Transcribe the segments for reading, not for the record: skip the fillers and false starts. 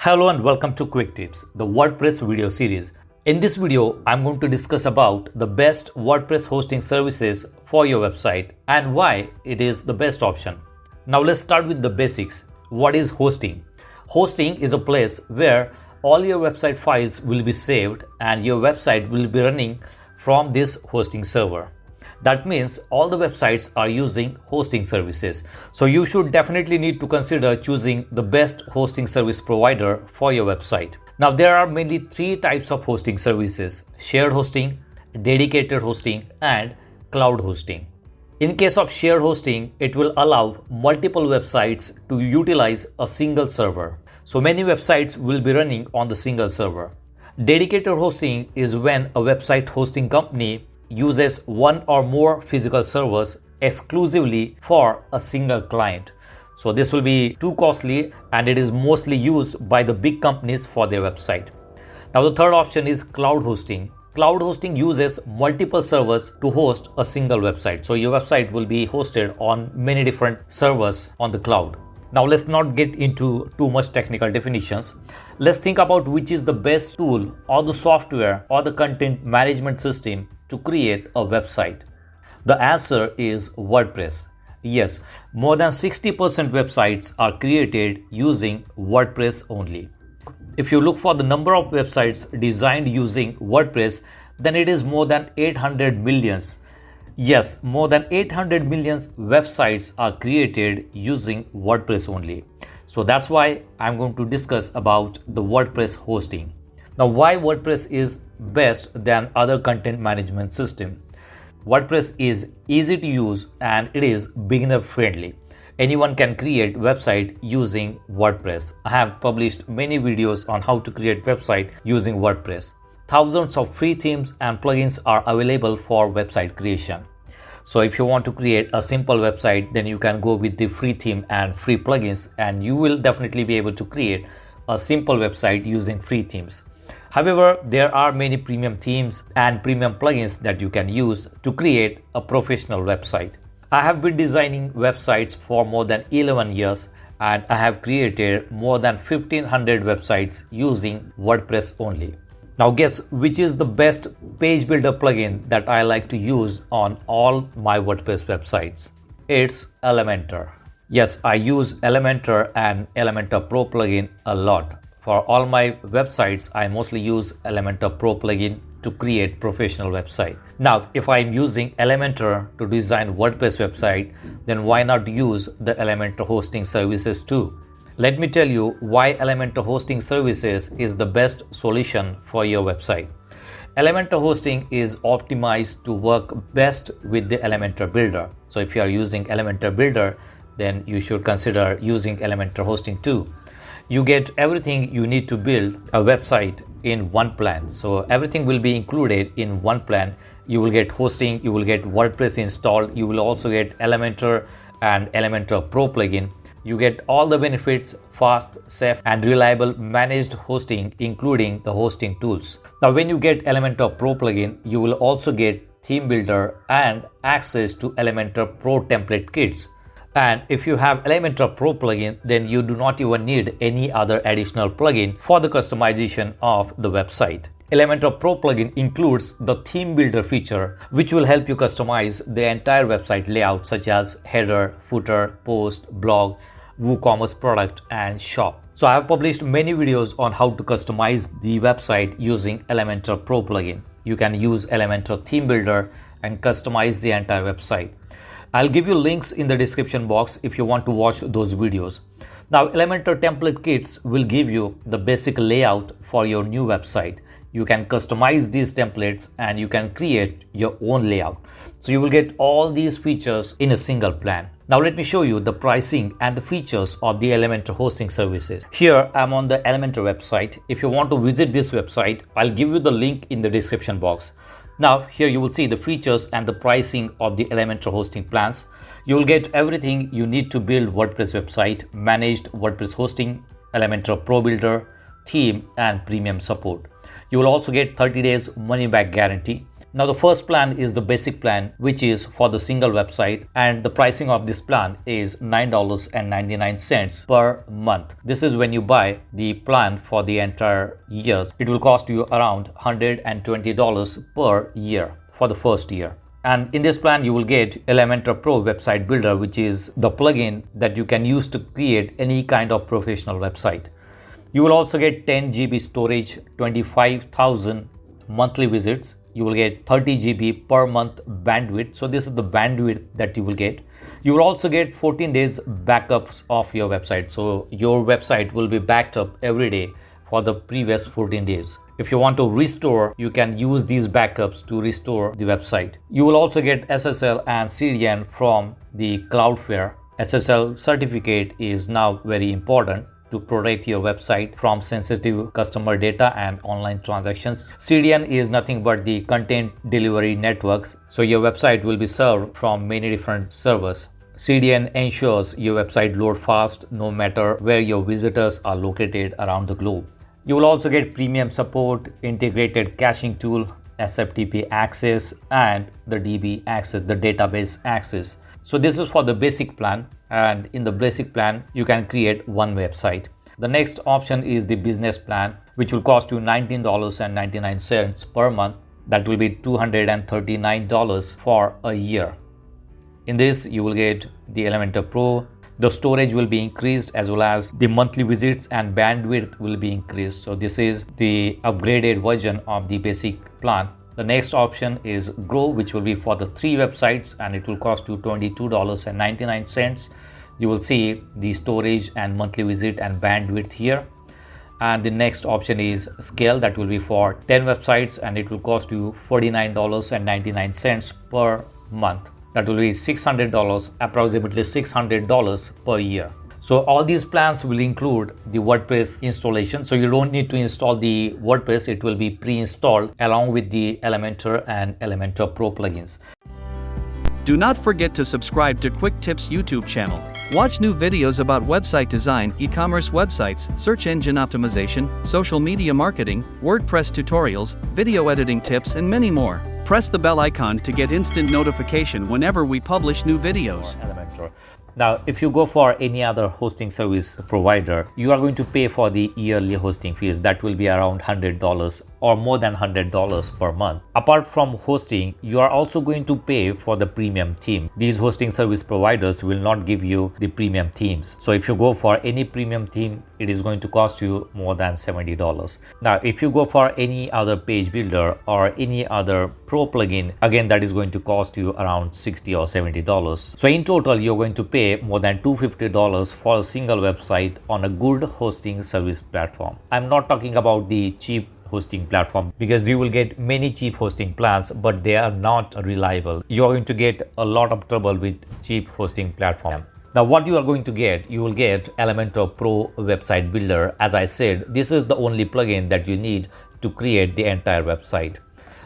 Hello and welcome to Quick Tips, the WordPress video series. In this video, I'm going to discuss about the best WordPress hosting services for your website and why it is the best option. Now let's start with the basics. What is hosting? Hosting is a place where all your website files will be saved and your website will be running from this hosting server. That means all the websites are using hosting services. So you should definitely need to consider choosing the best hosting service provider for your website. Now there are mainly three types of hosting services: shared hosting, dedicated hosting, and cloud hosting. In case of shared hosting, it will allow multiple websites to utilize a single server. So many websites will be running on the single server. Dedicated hosting is when a website hosting company uses one or more physical servers exclusively for a single client. So this will be too costly and it is mostly used by the big companies for their website. Now the third option is cloud hosting. Cloud hosting uses multiple servers to host a single website. So your website will be hosted on many different servers on the cloud. Now let's not get into too much technical definitions. Let's think about which is the best tool or the software or the content management system to create a website. The answer is WordPress. Yes, more than 60% websites are created using WordPress only. If you look for the number of websites designed using WordPress, then it is more than 800 millions. Yes, more than 800 million websites are created using WordPress only. So that's why I'm going to discuss about the WordPress hosting. Now, why WordPress is best than other content management system? WordPress is easy to use and it is beginner friendly. Anyone can create website using WordPress. I have published many videos on how to create website using WordPress. Thousands of free themes and plugins are available for website creation. So if you want to create a simple website, then you can go with the free theme and free plugins and you will definitely be able to create a simple website using free themes. However, there are many premium themes and premium plugins that you can use to create a professional website. I have been designing websites for more than 11 years and I have created more than 1500 websites using WordPress only. Now guess which is the best page builder plugin that I like to use on all my WordPress websites. It's Elementor. Yes, I use Elementor and Elementor Pro plugin a lot. For all my websites, I mostly use Elementor Pro plugin to create professional website. Now, if I'm using Elementor to design WordPress website, then why not use the Elementor hosting services too? Let me tell you why Elementor hosting services is the best solution for your website. Elementor hosting is optimized to work best with the Elementor builder. So if you are using Elementor builder, then you should consider using Elementor hosting too. You get everything you need to build a website in one plan. So everything will be included in one plan. You will get hosting, you will get WordPress installed, you will also get Elementor and Elementor Pro plugin. You get all the benefits, fast, safe and reliable managed hosting, including the hosting tools. Now when you get Elementor Pro plugin, you will also get theme builder and access to Elementor Pro template kits. And if you have Elementor Pro plugin, then you do not even need any other additional plugin for the customization of the website. Elementor Pro plugin includes the theme builder feature, which will help you customize the entire website layout such as header, footer, post, blog, WooCommerce product, and shop. So I have published many videos on how to customize the website using Elementor Pro plugin. You can use Elementor theme builder and customize the entire website. I'll give you links in the description box if you want to watch those videos. Now, Elementor template kits will give you the basic layout for your new website. You can customize these templates and you can create your own layout. So you will get all these features in a single plan. Now let me show you the pricing and the features of the Elementor hosting services. Here I'm on the Elementor website. If you want to visit this website, I'll give you the link in the description box. Now here you will see the features and the pricing of the Elementor hosting plans. You will get everything you need to build WordPress website, managed WordPress hosting, Elementor Pro builder, theme and premium support. You will also get 30 days money back guarantee. Now the first plan is the basic plan, which is for the single website, and the pricing of this plan is $9.99 per month. This is when you buy the plan for the entire year. It will cost you around $120 per year for the first year. And in this plan, you will get Elementor Pro Website Builder, which is the plugin that you can use to create any kind of professional website. You will also get 10 GB storage, 25,000 monthly visits. You will get 30 GB per month bandwidth. So this is the bandwidth that you will get. You will also get 14 days backups of your website. So your website will be backed up every day for the previous 14 days. If you want to restore, you can use these backups to restore the website. You will also get SSL and CDN from the Cloudflare. SSL certificate is now very important to protect your website from sensitive customer data and online transactions. CDN is nothing but the content delivery networks. So your website will be served from many different servers. CDN ensures your website loads fast no matter where your visitors are located around the globe. You will also get premium support, integrated caching tool, SFTP access, and the DB access, the database access. So this is for the basic plan, and in the basic plan, you can create one website. The next option is the business plan, which will cost you $19.99 per month. That will be $239 for a year. In this, you will get the Elementor Pro. The storage will be increased, as well as the monthly visits and bandwidth will be increased. So this is the upgraded version of the basic plan. The next option is Grow, which will be for the 3 websites, and it will cost you $22.99. You will see the storage and monthly visit and bandwidth here. And the next option is Scale, that will be for 10 websites, and it will cost you $49.99 per month. That will be $600, approximately $600 per year. So all these plans will include the WordPress installation. So you don't need to install the WordPress. It will be pre-installed along with the Elementor and Elementor Pro plugins. Do not forget to subscribe to Quick Tips YouTube channel. Watch new videos about website design, e-commerce websites, search engine optimization, social media marketing, WordPress tutorials, video editing tips, and many more. Press the bell icon to get instant notification whenever we publish new videos. Elementor. Now, if you go for any other hosting service provider, you are going to pay for the yearly hosting fees. That will be around $100 or more than $100 per month. Apart from hosting, you are also going to pay for the premium theme. These hosting service providers will not give you the premium themes. So if you go for any premium theme, it is going to cost you more than $70. Now, if you go for any other page builder or any other pro plugin, again, that is going to cost you around $60 or $70. So in total, you're going to pay more than $250 for a single website on a good hosting service platform. I'm not talking about the cheap hosting platform, because you will get many cheap hosting plans, but they are not reliable. You are going to get a lot of trouble with cheap hosting platform. Now what you are going to get, you will get Elementor Pro Website Builder. As I said, this is the only plugin that you need to create the entire website.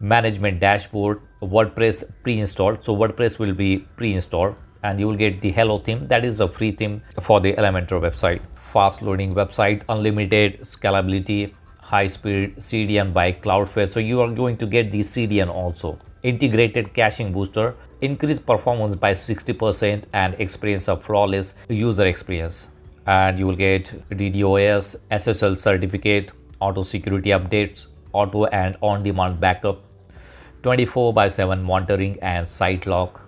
Management dashboard, WordPress pre-installed. So WordPress will be pre-installed, and you will get the Hello theme. That is a free theme for the Elementor website. Fast loading website, unlimited scalability, high speed CDN by Cloudflare. So you are going to get the CDN also. Integrated caching booster, increase performance by 60% and experience a flawless user experience. And you will get DDoS, SSL certificate, auto security updates, auto and on-demand backup, 24/7 monitoring and site lock,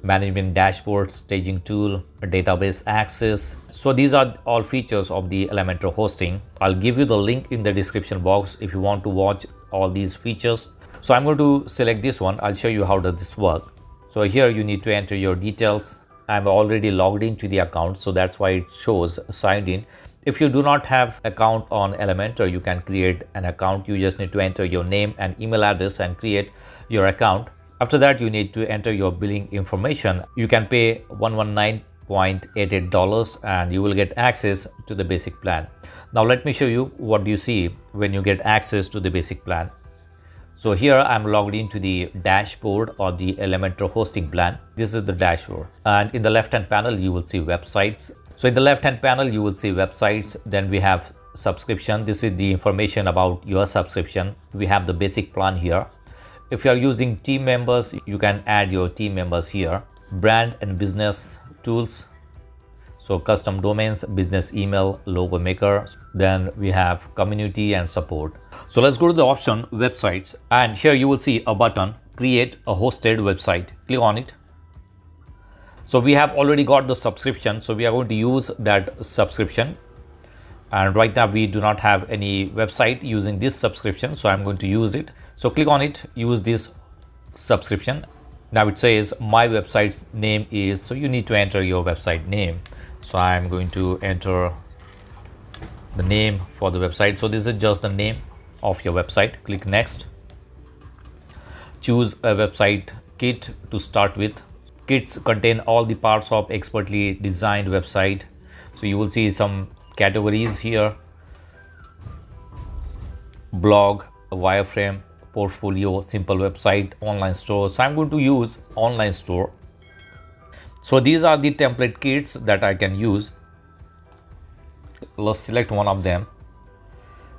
management dashboard, staging tool, database access. So these are all features of the Elementor hosting. I'll give you the link in the description box if you want to watch all these features. So I'm going to select this one. I'll show you how does this work. So here you need to enter your details. I'm already logged into the account, so that's why it shows signed in. If you do not have account on Elementor, you can create an account. You just need to enter your name and email address and create your account. After that, you need to enter your billing information. You can pay $119.88 and you will get access to the basic plan. Now let me show you what you see when you get access to the basic plan. So here I'm logged into the dashboard or the Elementor hosting plan. This is the dashboard, and in the left hand panel you will see websites. So in the left hand panel you will see websites. Then we have subscription. This is the information about your subscription. We have the basic plan here. If you are using team members, you can add your team members here. Brand and business tools. So custom domains, business email, logo maker. Then we have community and support. So let's go to the option websites, and here you will see a button, create a hosted website. Click on it. So we have already got the subscription, so we are going to use that subscription. And right now we do not have any website using this subscription, so I'm going to use it. So click on it, use this subscription. Now it says my website name is, so you need to enter your website name. So I'm going to enter the name for the website. So this is just the name of your website. Click next. Choose a website kit to start with. Kits contain all the parts of expertly designed website. So you will see some categories here: blog, wireframe, portfolio, simple website, online store. So I'm going to use online store. So these are the template kits that I can use. Let's select one of them.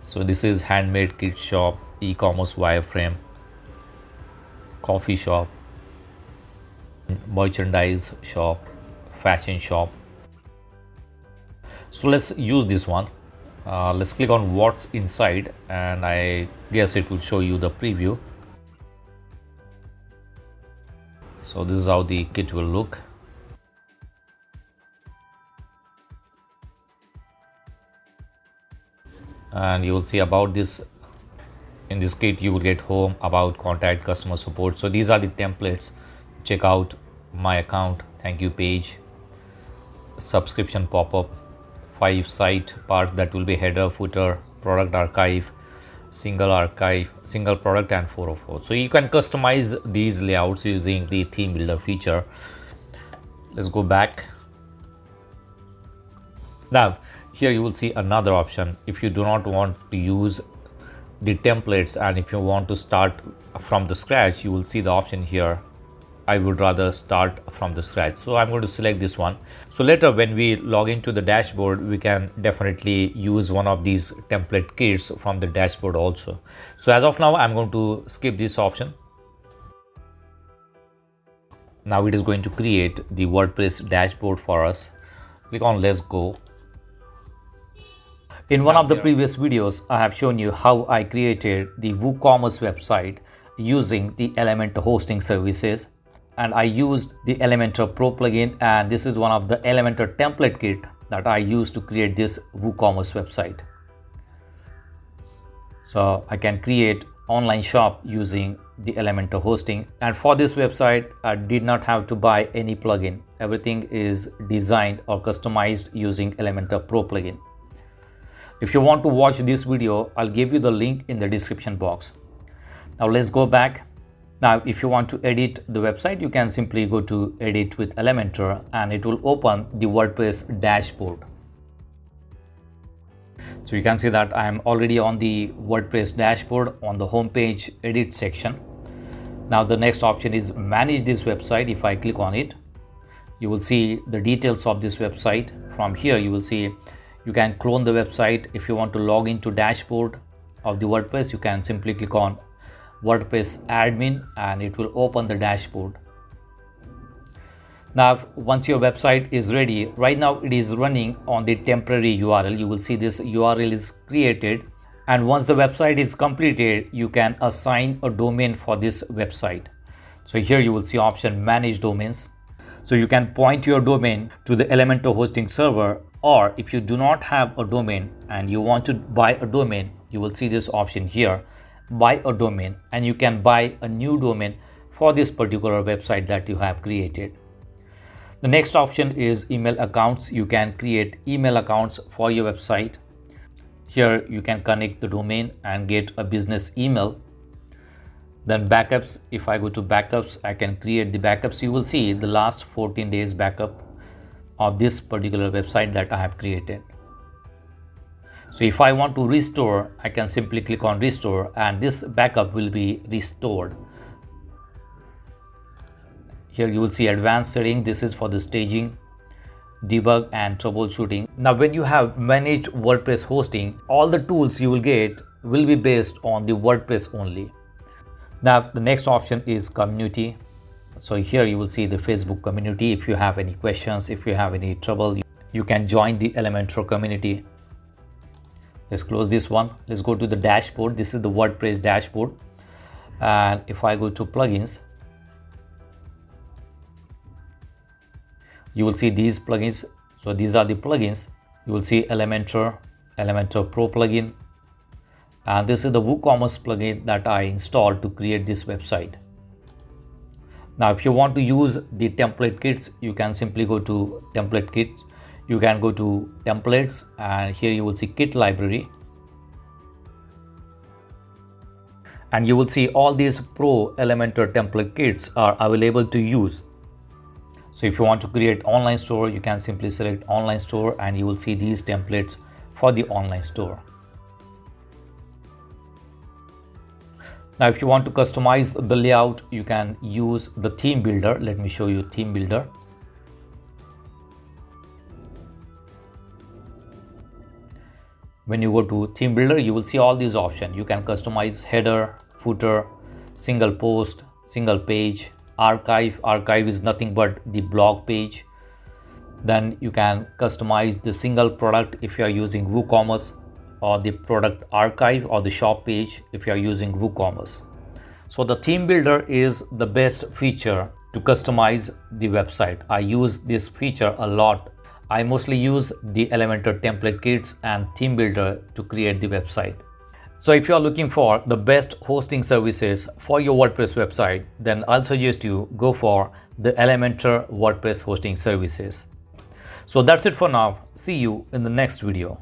So this is handmade kit shop, e-commerce wireframe, coffee shop, merchandise shop, fashion shop. So let's use this one. Let's click on what's inside, and I guess it will show you the preview. So this is how the kit will look. And you will see about this. In this kit you will get home, about, contact, customer support. So these are the templates: checkout, my account, thank you page, subscription pop-up, 5 site parts that will be header, footer, product archive, single product, and 404. So you can customize these layouts using the theme builder feature. Let's go back. Now here you will see another option. If you do not want to use the templates and if you want to start from the scratch, you will see the option here, I would rather start from the scratch. So I'm going to select this one. So later when we log into the dashboard, we can definitely use one of these template kits from the dashboard also. So as of now, I'm going to skip this option. Now it is going to create the WordPress dashboard for us. Click on let's go. In one of the previous videos, I have shown you how I created the WooCommerce website using the Elementor hosting services. And I used the Elementor Pro plugin, and this is one of the Elementor template kit that I used to create this WooCommerce website. So I can create online shop using the Elementor hosting, and for this website I did not have to buy any plugin. Everything is designed or customized using Elementor Pro plugin. If you want to watch this video, I'll give you the link in the description box. Now let's go back. Now if you want to edit the website, you can simply go to edit with Elementor and it will open the WordPress dashboard. So you can see that I am already on the WordPress dashboard on the home page edit section. Now the next option is manage this website. If I click on it, you will see the details of this website. From here you will see you can clone the website. If you want to log into dashboard of the WordPress, you can simply click on WordPressadmin and it will open the dashboard. Now once your website is ready, right now it is running on the temporary URL. You will see this URL is created, and once the website is completed, you can assign a domain for this website. So here you will see option manage domains. So you can point your domain to the Elementor hosting server, or if you do not have a domain and you want to buy a domain, you will see this option here, buy a domain, and you can buy a new domain for this particular website that you have created. The next option is email accounts. You can create email accounts for your website. Here you can connect the domain and get a business email. Then backups. If I go to backups, I can create the backups. You will see the last 14 days backup of this particular website that I have created. So if I want to restore, I can simply click on restore and this backup will be restored. Here you will see advanced setting. This is for the staging, debug and troubleshooting. Now when you have managed WordPress hosting, all the tools you will get will be based on the WordPress only. Now the next option is community. So here you will see the Facebook community. If you have any questions, if you have any trouble, you can join the Elementor community. Let's close this one. Let's go to the dashboard. This is the WordPress dashboard. And if I go to plugins, you will see these plugins. So these are the plugins. You will see Elementor Pro plugin. And this is the WooCommerce plugin that I installed to create this website. Now, if you want to use the template kits, you can simply go to template kits. You can go to templates, and here you will see kit library. And you will see all these Pro Elementor template kits are available to use. So if you want to create online store, you can simply select online store and you will see these templates for the online store. Now, if you want to customize the layout, you can use the theme builder. Let me show you theme builder. When you go to theme builder, you will see all these options. You can customize header, footer, single post, single page, archive. Archive is nothing but the blog page. Then you can customize the single product if you are using WooCommerce, or the product archive or the shop page if you are using WooCommerce. So the theme builder is the best feature to customize the website. I use this feature a lot. I mostly use the Elementor template kits and theme builder to create the website. So if you are looking for the best hosting services for your WordPress website, then I'll suggest you go for the Elementor WordPress hosting services. So that's it for now. See you in the next video.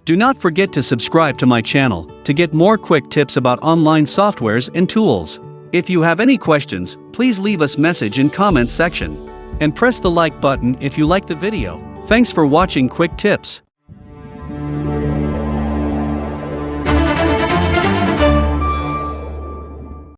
Do not forget to subscribe to my channel to get more quick tips about online softwares and tools. If you have any questions, please leave us message in comments section. And press the like button if you like the video. Thanks for watching Quick Tips.